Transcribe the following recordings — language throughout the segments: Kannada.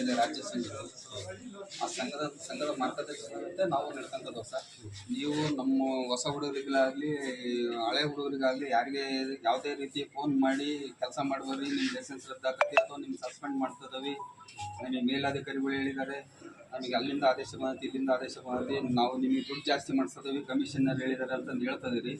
ಇದೆ ರಾಜ್ಯ ಸಂಘ. ಆ ಸಂಘದ ಮಾರ್ಗದರ್ಶನದಂತೆ ನಾವು ನಡ್ಕೊಂತದ್ದು ಸರ್. ನೀವು ನಮ್ಮ ಹೊಸ ಹುಡುಗರಿಗಾಗಲಿ ಹಳೆ ಹುಡುಗರಿಗಾಗಲಿ ಯಾರಿಗೆ ಯಾವುದೇ ರೀತಿ ಫೋನ್ ಮಾಡಿ ಕೆಲಸ ಮಾಡುವರಿ ನಿಮ್ಮ ಲೈಸೆನ್ಸ್ ರದ್ದಾಗತ್ತೆ ಅಥವಾ ನಿಮ್ಗೆ ಸಸ್ಪೆಂಡ್ ಮಾಡ್ತದವಿ, ನಮಗೆ ಮೇಲಾಧಿಕಾರಿಗಳು ಹೇಳಿದ್ದಾರೆ, ನಮಗೆ ಅಲ್ಲಿಂದ ಆದೇಶ ಬಂದೈತಿ ಇಲ್ಲಿಂದ ಆದೇಶ ಬಂದೈತಿ, ನಾವು ನಿಮಗೆ ದುಡ್ಡು ಜಾಸ್ತಿ ಮಾಡಿಸೋದವಿ, ಕಮಿಷನರ್ ಹೇಳಿದ್ದಾರೆ ಅಂತ ಹೇಳ್ತದಿರಿ.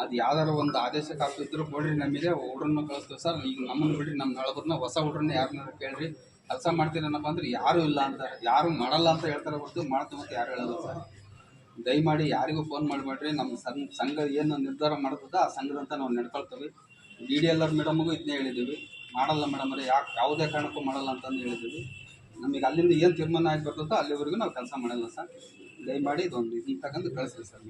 ಅದು ಯಾವ್ದಾರು ಒಂದು ಆದೇಶ ಕಾಪಿ ಇದ್ರೂ ಕೊಡ್ರಿ, ನಮಗೆ ಹುಡ್ರನ್ನ ಕಳಿಸ್ತೀವಿ ಸರ್. ಈಗ ನಮ್ಮನ್ನು ಬಿಡ್ರಿ, ನಮ್ಮ ನಳಬರ್ನ ಹೊಸ ಹುಡ್ರನ್ನ ಯಾರನ್ನಾರು ಕೇಳ್ರಿ, ಕೆಲಸ ಮಾಡ್ತೀರನ್ನಪ್ಪ ಅಂದ್ರೆ ಯಾರೂ ಇಲ್ಲ ಅಂತಾರೆ, ಯಾರು ಮಾಡಲ್ಲ ಅಂತ ಹೇಳ್ತಾರೆ ಹೊರತು ಮಾಡ್ತೀವಿ ಅಂತ ಯಾರು ಹೇಳಲ್ಲ ಸರ್. ದಯಮಾಡಿ ಯಾರಿಗೂ ಫೋನ್ ಮಾಡಬೇಡ್ರಿ. ನಮ್ಮ ಸಂಘ ಏನು ನಿರ್ಧಾರ ಮಾಡ್ತದ ಆ ಸಂಘದಂತ ನಾವು ನಡ್ಕೊಳ್ತೀವಿ. ಡಿ ಡಿ ಎಲ್ ಆರ್ ಮೇಡಮ್ಗೂ ಇದನ್ನೇ ಹೇಳಿದ್ದೀವಿ, ಮಾಡಲ್ಲ ಮೇಡಮ್ ಅವ್ರೆ, ಯಾವುದೇ ಕಾರಣಕ್ಕೂ ಮಾಡಲ್ಲ ಅಂತಂದು ಹೇಳಿದ್ದೀವಿ. ನಮಗೆ ಅಲ್ಲಿಂದ ಏನು ತೀರ್ಮಾನ ಆಗಿ ಬರ್ತದೋ ಅಲ್ಲಿವರೆಗೂ ನಾವು ಕೆಲಸ ಮಾಡಲ್ಲ ಸರ್. ದಯಮಾಡಿ ಇದೊಂದು ಇದನ್ನ ತಗೊಂಡು ಕಳಿಸ್ರಿ ಸರ್.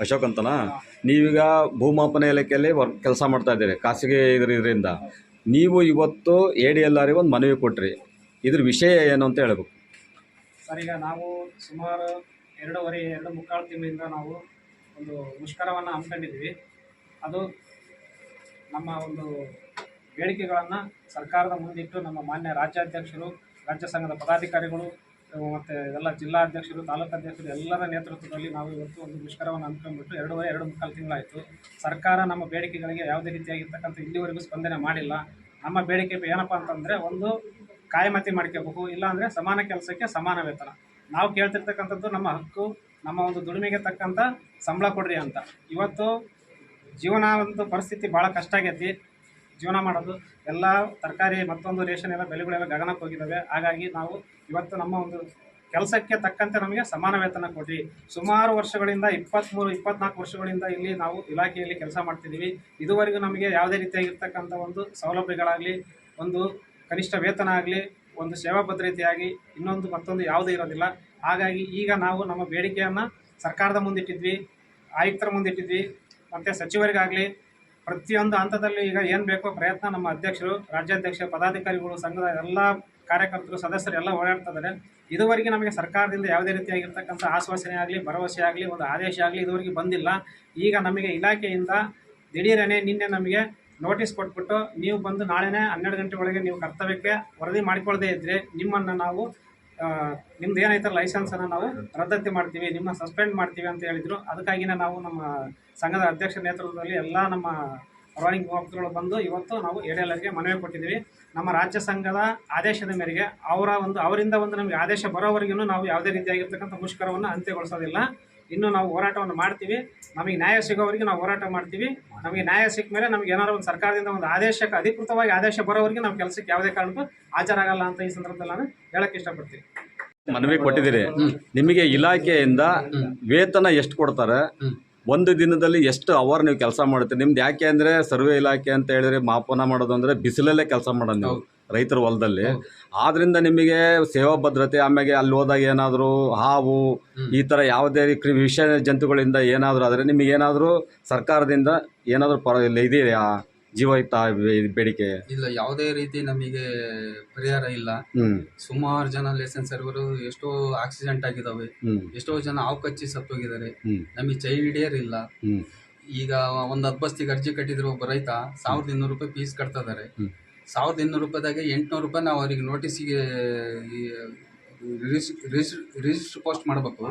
ಅಶೋಕ್ ಅಂತನಾ? ನೀವೀಗ ಭೂಮಾಪನ ಇಲಾಖೆಯಲ್ಲಿ ಕೆಲಸ ಮಾಡ್ತಾ ಇದ್ದೀರಿ, ಖಾಸಗಿ ಇದರಿಂದ. ನೀವು ಇವತ್ತು ADLR ಒಂದು ಮನವಿ ಕೊಟ್ರಿ, ಇದ್ರ ವಿಷಯ ಏನು ಅಂತ ಹೇಳ್ಬೇಕು ಸರ್. ಈಗ ನಾವು ಸುಮಾರು 2.5 ತಿಂಗಳಿಂದ ನಾವು ಒಂದು ಮುಷ್ಕರವನ್ನು ಹಮ್ಮಿಕೊಂಡಿದ್ದೀವಿ. ಅದು ನಮ್ಮ ಒಂದು ಬೇಡಿಕೆಗಳನ್ನು ಸರ್ಕಾರದ ಮುಂದಿಟ್ಟು ನಮ್ಮ ಮಾನ್ಯ ರಾಜ್ಯಾಧ್ಯಕ್ಷರು, ರಾಜ್ಯ ಸಂಘದ ಪದಾಧಿಕಾರಿಗಳು ಮತ್ತು ಎಲ್ಲ ಜಿಲ್ಲಾಧ್ಯಕ್ಷರು, ತಾಲೂಕಾಧ್ಯಕ್ಷರು ಎಲ್ಲರ ನೇತೃತ್ವದಲ್ಲಿ ನಾವು ಇವತ್ತು ಒಂದು ಮುಷ್ಕರವನ್ನು ಹಮ್ಮಿಕೊಂಡ್ಬಿಟ್ಟು 2.5 ತಿಂಗಳಾಯಿತು. ಸರ್ಕಾರ ನಮ್ಮ ಬೇಡಿಕೆಗಳಿಗೆ ಯಾವುದೇ ರೀತಿಯಾಗಿರ್ತಕ್ಕಂಥ ಇಲ್ಲಿವರೆಗೂ ಸ್ಪಂದನೆ ಮಾಡಿಲ್ಲ. ನಮ್ಮ ಬೇಡಿಕೆ ಏನಪ್ಪ ಅಂತಂದರೆ, ಒಂದು ಕಾಯಮತಿ ಮಾಡ್ಕೋಬೇಕು, ಇಲ್ಲಾಂದರೆ ಸಮಾನ ಕೆಲಸಕ್ಕೆ ಸಮಾನ ವೇತನ. ನಾವು ಕೇಳ್ತಿರ್ತಕ್ಕಂಥದ್ದು ನಮ್ಮ ಹಕ್ಕು, ನಮ್ಮ ಒಂದು ದುಡಿಮೆಗೆ ತಕ್ಕಂಥ ಸಂಬಳ ಕೊಡ್ರಿ ಅಂತ. ಇವತ್ತು ಜೀವನ ಒಂದು ಪರಿಸ್ಥಿತಿ ಭಾಳ ಕಷ್ಟ ಆಗೈತಿ. ಜೀವನ ಮಾಡೋದು ಎಲ್ಲ ತರಕಾರಿ ಮತ್ತೊಂದು ರೇಷನ್ ಎಲ್ಲ ಬೆಲೆಗಳೆಲ್ಲ ಗಗನಕ್ಕೆ ಹೋಗಿದ್ದಾವೆ. ಹಾಗಾಗಿ ನಾವು ಇವತ್ತು ನಮ್ಮ ಒಂದು ಕೆಲಸಕ್ಕೆ ತಕ್ಕಂತೆ ನಮಗೆ ಸಮಾನ ವೇತನ ಕೊಡ್ರಿ. ಸುಮಾರು ವರ್ಷಗಳಿಂದ 23-24 ವರ್ಷಗಳಿಂದ ಇಲ್ಲಿ ನಾವು ಇಲಾಖೆಯಲ್ಲಿ ಕೆಲಸ ಮಾಡ್ತಿದ್ದೀವಿ. ಇದುವರೆಗೂ ನಮಗೆ ಯಾವುದೇ ರೀತಿಯಾಗಿರ್ತಕ್ಕಂಥ ಒಂದು ಸೌಲಭ್ಯಗಳಾಗಲಿ, ಒಂದು ಕನಿಷ್ಠ ವೇತನ ಆಗಲಿ, ಒಂದು ಸೇವಾ ಭದ್ರತೆಯಾಗಿ ಇನ್ನೊಂದು ಮತ್ತೊಂದು ಯಾವುದೂ ಇರೋದಿಲ್ಲ. ಹಾಗಾಗಿ ಈಗ ನಾವು ನಮ್ಮ ಬೇಡಿಕೆಯನ್ನು ಸರ್ಕಾರದ ಮುಂದಿಟ್ಟಿದ್ವಿ, ಆಯುಕ್ತರ ಮುಂದಿಟ್ಟಿದ್ವಿ, ಮತ್ತು ಸಚಿವರಿಗಾಗಲಿ ಪ್ರತಿಯೊಂದು ಹಂತದಲ್ಲಿ ಈಗ ಏನು ಬೇಕೋ ಪ್ರಯತ್ನ ನಮ್ಮ ಅಧ್ಯಕ್ಷರು, ರಾಜ್ಯಾಧ್ಯಕ್ಷ, ಪದಾಧಿಕಾರಿಗಳು, ಸಂಘದ ಎಲ್ಲ ಕಾರ್ಯಕರ್ತರು, ಸದಸ್ಯರು ಎಲ್ಲ ಓಡಾಡ್ತಿದ್ದಾರೆ. ಇದುವರೆಗೆ ನಮಗೆ ಸರ್ಕಾರದಿಂದ ಯಾವುದೇ ರೀತಿಯಾಗಿರ್ತಕ್ಕಂಥ ಆಶ್ವಾಸನೆ ಆಗಲಿ, ಭರವಸೆ ಆಗಲಿ, ಒಂದು ಆದೇಶ ಆಗಲಿ ಇದುವರೆಗೆ ಬಂದಿಲ್ಲ. ಈಗ ನಮಗೆ ಇಲಾಖೆಯಿಂದ ದಿಢೀರನೇ ನಿನ್ನೆ ನಮಗೆ ನೋಟಿಸ್ ಕೊಟ್ಬಿಟ್ಟು, ನೀವು ಬಂದು ನಾಳೆನೇ 12 ಗಂಟೆ ಒಳಗೆ ನೀವು ಕರ್ತವ್ಯಕ್ಕೆ ವರದಿ ಮಾಡಿಕೊಳ್ಳದೇ ಇದ್ದರೆ ನಿಮ್ಮನ್ನು ನಾವು ನಿಮ್ದು ಏನೈತೆ ಲೈಸೆನ್ಸನ್ನು ನಾವು ರದ್ದತಿ ಮಾಡ್ತೀವಿ, ನಿಮ್ಮನ್ನು ಸಸ್ಪೆಂಡ್ ಮಾಡ್ತೀವಿ ಅಂತ ಹೇಳಿದರು. ಅದಕ್ಕಾಗಿಯೇ ನಾವು ನಮ್ಮ ಸಂಘದ ಅಧ್ಯಕ್ಷರ ನೇತೃತ್ವದಲ್ಲಿ ಎಲ್ಲ ನಮ್ಮ ಪರವಾನಗಿ ಮುಖಾಂತರಗಳು ಬಂದು ಇವತ್ತು ನಾವು ADLRಗೆ ಮನವಿ ಕೊಟ್ಟಿದ್ದೀವಿ. ನಮ್ಮ ರಾಜ್ಯ ಸಂಘದ ಆದೇಶದ ಮೇರೆಗೆ ಅವರಿಂದ ಒಂದು ನಮಗೆ ಆದೇಶ ಬರೋವರೆಗೂ ನಾವು ಯಾವುದೇ ರೀತಿಯಾಗಿರ್ತಕ್ಕಂಥ ಮುಷ್ಕರವನ್ನು ಅಂತ್ಯಗೊಳಿಸೋದಿಲ್ಲ. ಇನ್ನೂ ನಾವು ಹೋರಾಟವನ್ನು ಮಾಡ್ತೀವಿ. ನಮಗೆ ನ್ಯಾಯ ಸಿಗೋವರೆಗೆ ನಾವು ಹೋರಾಟ ಮಾಡ್ತೀವಿ. ನಮಗೆ ನ್ಯಾಯ ಸಿಕ್ಕ ಮೇಲೆ ನಮಗೆ ಏನಾದ್ರು ಒಂದು ಸರ್ಕಾರದಿಂದ ಒಂದು ಆದೇಶಕ್ಕೆ ಅಧಿಕೃತವಾಗಿ ಆದೇಶ ಬರೋವರೆಗೆ ನಾವು ಕೆಲಸಕ್ಕೆ ಯಾವುದೇ ಕಾರಣಕ್ಕೂ ಹಾಜರಾಗಲ್ಲ ಅಂತ ಈ ಸಂದರ್ಭದಲ್ಲಿ ನಾನು ಹೇಳಕ್ಕೆ ಇಷ್ಟಪಡ್ತೀನಿ. ಮನವಿ ಕೊಟ್ಟಿದ್ದೀರಿ, ನಿಮಗೆ ಇಲಾಖೆಯಿಂದ ವೇತನ ಎಷ್ಟು ಕೊಡ್ತಾರೆ? ಒಂದು ದಿನದಲ್ಲಿ ಎಷ್ಟು ಅವರ್ ನೀವು ಕೆಲಸ ಮಾಡ್ತೀರಿ? ನಿಮ್ದು ಯಾಕೆ ಅಂದರೆ ಸರ್ವೆ ಇಲಾಖೆ ಅಂತ ಹೇಳಿದ್ರೆ ಮಾಪನ ಮಾಡೋದು ಅಂದರೆ ಬಿಸಿಲಲ್ಲೇ ಕೆಲಸ ಮಾಡೋದು ನೀವು ರೈತರ ಹೊಲದಲ್ಲಿ. ಆದ್ರಿಂದ ನಿಮಗೆ ಸೇವಾ ಭದ್ರತೆ, ಆಮೇಲೆ ಅಲ್ಲಿ ಹೋದಾಗ ಏನಾದರೂ ಹಾವು ಈ ಥರ ಯಾವುದೇ ವಿಷ ಜಂತುಗಳಿಂದ ಏನಾದರೂ ಆದರೆ ನಿಮಗೆ ಏನಾದರೂ ಸರ್ಕಾರದಿಂದ ಏನಾದರೂ ಇದೆಯಾ ಜೀವಯುತ ಬೇಡಿಕೆ? ಇಲ್ಲ, ಯಾವುದೇ ರೀತಿ ನಮಗೆ ಪರಿಹಾರ ಇಲ್ಲ. ಸುಮಾರು ಜನ ಲೈಸೆನ್ಸ್ ಸರ್ವರು ಎಷ್ಟೋ ಆಕ್ಸಿಡೆಂಟ್ ಆಗಿದಾವೆ, ಎಷ್ಟೋ ಜನ ಹಾವು ಕಚ್ಚಿ ಸತ್ತೋಗಿದ್ದಾರೆ. ನಮಗೆ ಚೈಲ್ಡ್ ಹಿಡಿಯರ್ ಇಲ್ಲ. ಈಗ ಒಂದು 10 ಬಸ್ತಿಗೆ ಅರ್ಜಿ ಕಟ್ಟಿದ್ರು ಒಬ್ಬ ರೈತ 1200 ರೂಪಾಯಿ ಫೀಸ್ ಕಟ್ತಾ ಇದ್ದಾರೆ. 1200 ರೂಪಾಯಿದಾಗೆ 800 ರೂಪಾಯಿ ನಾವು ಅವರಿಗೆ ನೋಟಿಸಿಗೆ ರಿಜಿಸ್ಟರ್ ಪೋಸ್ಟ್ ಮಾಡಬೇಕು.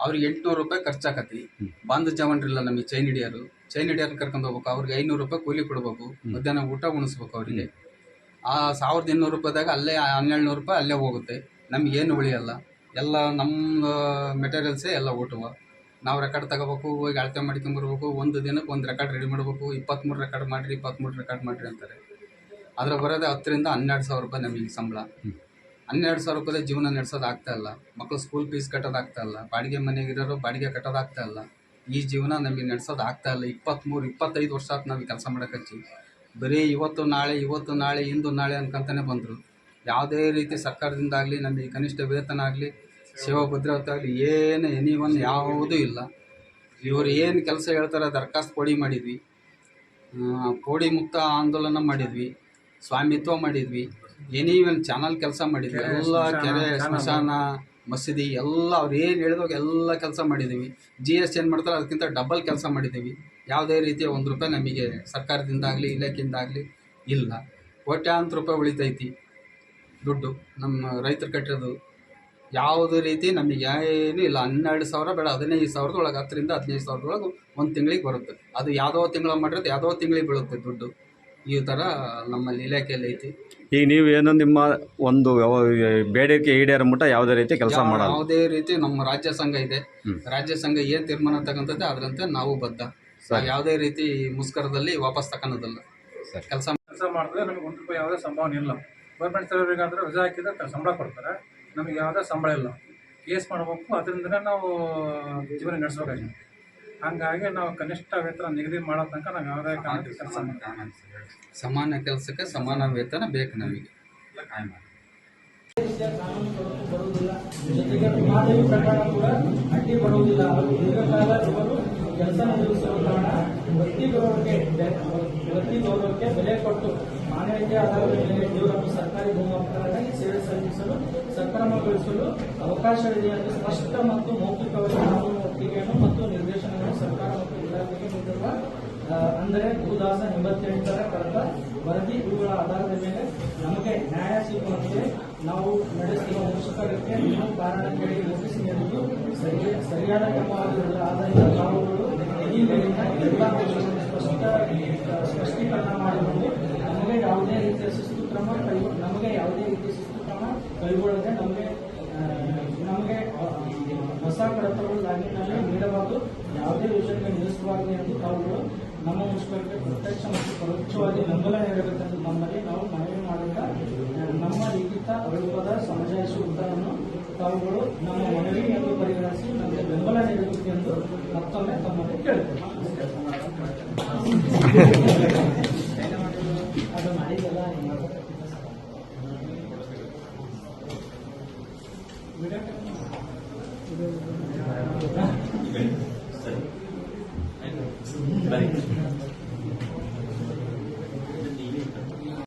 ಅವ್ರಿಗೆ 800 ರೂಪಾಯಿ ಖರ್ಚಾಕತಿ. ಬಾಂಧ ಜವಾನ್ರಿಲ್ಲ ನಮಗೆ ಚೈನ್ ಹಿಡಿಯರ್ ಕರ್ಕೊಂಡು ಹೋಗ್ಬೇಕು. ಅವ್ರಿಗೆ 500 ರೂಪಾಯಿ ಕೂಲಿ ಕೊಡ್ಬೇಕು, ಮಧ್ಯಾಹ್ನ ಊಟ ಉಣಿಸ್ಬೇಕು ಅವರಿಗೆ. ಆ 1200 ರೂಪಾಯಿದಾಗ ಅಲ್ಲೇ 1700 ರೂಪಾಯಿ ಅಲ್ಲೇ ಹೋಗುತ್ತೆ. ನಮಗೇನು ಉಳಿಯಲ್ಲ. ಎಲ್ಲ ನಮ್ಮ ಮೆಟೀರಿಯಲ್ಸೇ ಎಲ್ಲ ಊಟವ. ನಾವು ರೆಕಾರ್ಡ್ ತಗೋಬೇಕು, ಹೋಗಿ ಅಳತೆ ಮಾಡ್ಕೊಂಬರ್ಬೇಕು. ಒಂದು ದಿನಕ್ಕೆ ಒಂದು ರೆಕಾರ್ಡ್ ರೆಡಿ ಮಾಡಬೇಕು. 23 ರೆಕಾರ್ಡ್ ಮಾಡಿರಿ, 23 ರೆಕಾರ್ಡ್ ಮಾಡಿರಿ ಅಂತಾರೆ. ಅದ್ರ ಬರೋದೇ 10,000 ರಿಂದ 12,000 ರೂಪಾಯಿ ನಮಗೆ ಸಂಬಳ. 12,000 ರೂಪಾಯಿ ಜೀವನ ನಡೆಸೋದು ಆಗ್ತಾ ಇಲ್ಲ. ಮಕ್ಕಳು ಸ್ಕೂಲ್ ಫೀಸ್ ಕಟ್ಟೋದಾಗ್ತಾ ಇಲ್ಲ. ಬಾಡಿಗೆ ಮನೆಗಿರೋರು ಬಾಡಿಗೆ ಕಟ್ಟೋದಾಗ್ತಾ ಇಲ್ಲ. ಈ ಜೀವನ ನಮಗೆ ನಡೆಸೋದು ಆಗ್ತಾ ಇಲ್ಲ. 23-25 ವರ್ಷ ಆಯ್ತು ನಾವು ಕೆಲಸ ಮಾಡೋಕೆ. ಬರೀ ಇವತ್ತು ನಾಳೆ ಇಂದು ನಾಳೆ ಅನ್ಕೊಂತಾನೆ ಬಂದರು. ಯಾವುದೇ ರೀತಿ ಸರ್ಕಾರದಿಂದ ಆಗಲಿ, ನಮಗೆ ಕನಿಷ್ಠ ವೇತನ ಆಗಲಿ, ಸೇವಾ ಭದ್ರತೆ ಆಗಲಿ, ಎನಿವನ್ ಯಾವುದೂ ಇಲ್ಲ. ಇವರು ಏನು ಕೆಲಸ ಹೇಳ್ತಾರೆ ದರಖಾಸ್ತು ಪೋಡಿ ಮಾಡಿದ್ವಿ, ಪೋಡಿ ಮುಕ್ತ ಆಂದೋಲನ ಮಾಡಿದ್ವಿ, ಸ್ವಾಮಿತ್ವ ಮಾಡಿದ್ವಿ, ಎನಿವನ್ ಚಾನಲ್ ಕೆಲಸ ಮಾಡಿದ್ವಿ, ಎಲ್ಲ ಕೆರೆ, ಸ್ಮಶಾನ, ಮಸೀದಿ ಎಲ್ಲ ಅವ್ರು ಏನು ಹೇಳಿದಾಗ ಎಲ್ಲ ಕೆಲಸ ಮಾಡಿದ್ದೀವಿ. GST ಏನು ಮಾಡ್ತಾರೆ ಅದಕ್ಕಿಂತ ಡಬಲ್ ಕೆಲಸ ಮಾಡಿದ್ದೀವಿ. ಯಾವುದೇ ರೀತಿಯ ₹1 ನಮಗೆ ಸರ್ಕಾರದಿಂದಾಗಲಿ ಇಲಾಖೆಯಿಂದಾಗಲಿ ಇಲ್ಲ. ಕೋಟ್ಯಾಂತರ ರೂಪಾಯಿ ಉಳಿತೈತಿ ದುಡ್ಡು ನಮ್ಮ ರೈತರು ಕಟ್ಟಿರೋದು. ಯಾವುದೇ ರೀತಿ ನಮಗೆ ಏನೂ ಇಲ್ಲ. 12,000 ಬೇಡ 15,000 10ರಿಂದ 15,000 ಒಂದು ತಿಂಗಳಿಗೆ ಬರುತ್ತೆ. ಅದು ಯಾವುದೋ ತಿಂಗಳ ಮಾಡಿರೋದು ಯಾವುದೋ ತಿಂಗಳಿಗೆ ಬೀಳುತ್ತೆ ದುಡ್ಡು. ಈ ಥರ ನಮ್ಮಲ್ಲಿ ಇಲಾಖೆಯಲ್ಲಿ ಐತಿ. ಈಗ ನೀವೇನು ನಿಮ್ಮ ಒಂದು ಬೇಡಿಕೆ ಈಡೇರ ಮಟ್ಟ ಯಾವುದೇ ರೀತಿ ಕೆಲಸ ಮಾಡಲ್ಲ? ಯಾವುದೇ ರೀತಿ ನಮ್ಮ ರಾಜ್ಯ ಸಂಘ ಇದೆ. ರಾಜ್ಯ ಸಂಘ ಏನು ತೀರ್ಮಾನ ತಗೊಂತದೆ ಅದರಂತೆ ನಾವು ಬದ್ಧ. ಯಾವುದೇ ರೀತಿ ಮುಷ್ಕರದಲ್ಲಿ ವಾಪಸ್ ತಗೊಳ್ಳೋದಲ್ಲ. ಕೆಲಸ ಮಾಡಿದ್ರೆ ನಮಗೆ ₹1 ಯಾವುದೇ ಸಂಭಾವನೆ ಇಲ್ಲ. ಗೌರ್ಮೆಂಟ್ ಸರ್ವರಿಗಾದ್ರೆ ರಜೆ ಹಾಕಿದ್ರೆ ಸಂಬಳ ಕೊಡ್ತಾರೆ, ನಮಗೆ ಯಾವುದೇ ಸಂಬಳ ಇಲ್ಲ. ಕೇಸ್ ಮಾಡಬೇಕು, ಅದರಿಂದನೇ ನಾವು ಜೀವನ ನಡೆಸಬೇಕಾಗಿದೆ. ಹಂಗಾಗಿ ನಾವು ಕನಿಷ್ಠ ವೇತನ ನಿಗದಿ ಮಾಡೋ ತನಕ ನಾವು ಯಾವುದೇ ಕಾರಣಕ್ಕೆ ಕೆಲಸ ಮಾಡ್ತೀವಿ. ಸಮಾನ ಕೆಲಸಕ್ಕೆ ಸಮಾನ ವೇತನ ಬೇಕು ನಮಗೆ. ಬರುವುದಿಲ್ಲ, ಜೊತೆಗೆ ಮಹಾದೇವಿ ಪ್ರಕರಣ ಕೂಡ ಅಡ್ಡಿ ಬರುವುದಿಲ್ಲ. ಅವರು ದೀರ್ಘಕಾಲ ಇವರು ಕೆಲಸ ನಿರ್ವಹಿಸುವ ಕಾರಣ ವೃತ್ತಿ ಗೌರವಕ್ಕೆ ಬೆಲೆ ಕೊಟ್ಟು ಮಾನವೀಯತೆ ಆಧಾರದ ಮೇಲೆ ಇವರನ್ನು ಸರ್ಕಾರಿ ಭೂಮಾಪಕರಾಗಿ ಸೇವೆ ಸಲ್ಲಿಸಲು ಸಕ್ರಮಗೊಳಿಸಲು ಅವಕಾಶವಿದೆ ಎಂದು ಸ್ಪಷ್ಟ ಮತ್ತು ಮೌಖಿಕವಾಗಿ ಕಾನೂನು ಒಪ್ಪಿಗೆಯನ್ನು ಮತ್ತು ನಿರ್ದೇಶನಗಳನ್ನು ಸರ್ಕಾರ ಮತ್ತು ಇಲಾಖೆಗೆ ನೀಡಿರುವ ಅಂದರೆ ಭೂದಾಸ 88ರ ಕಳೆದ ವರದಿ ಇವುಗಳ ಆಧಾರದ ಮೇಲೆ ನಮಗೆ ನ್ಯಾಯ ಸಿಗುವಂತೆ ನಾವು ನಡೆಸಿರುವ ಮುಷ್ಕರಕ್ಕೆ ಇನ್ನೂ ಕಾರಣ ಕೇಳಿ ನೋಟಿಸ್ ನೀಡುವುದು ಸರಿಯಾದ ಕ್ರಮವಾಗಿರಲಿಲ್ಲ. ಆದ್ದರಿಂದ ತಾವುಗಳು ಈ ಮೇಲಿನ ಎಲ್ಲ ಸ್ಪಷ್ಟೀಕರಣ ಮಾಡಿಕೊಂಡು ನಮಗೆ ಯಾವುದೇ ರೀತಿಯ ಶಿಸ್ತು ಕ್ರಮ ಕೈಗೊಳ್ಳದೆ ನಮಗೆ ಹೊಸ ಕಡತಗಳು ಲಾಗಿನಲ್ಲಿ ನೀಡಬಾರದು, ಯಾವುದೇ ಯೋಜನೆಗೆ ನಿಲ್ಲಿಸಬಾರದು ಎಂದು ತಾವುಗಳು ನಮ್ಮ ಮುಷ್ಕರಕ್ಕೆ ಪ್ರತ್ಯಕ್ಷ ಮತ್ತು ಪರೋಕ್ಷವಾಗಿ ಬೆಂಬಲ ನೀಡಬೇಕೆಂದು ನಮ್ಮಲ್ಲಿ ನಾವು ಮನವಿ ಮಾಡಿದ ನಮ್ಮ ಲಿಖಿತ ರೂಪದ ಸಮಜಾಯಿಷಿ ಉತ್ತರವನ್ನು ತಾವುಗಳು ನಮ್ಮ ಮನವಿ ಎಂದು ಪರಿಗಣಿಸಿ ನಮಗೆ ಬೆಂಬಲ ನೀಡಬೇಕೆಂದು ಮತ್ತೊಮ್ಮೆ ತಮ್ಮಲ್ಲಿ ಕೇಳುತ್ತೇವೆ. ಅದು ಮಾಡಿದೆಲ್ಲ ಸರಿ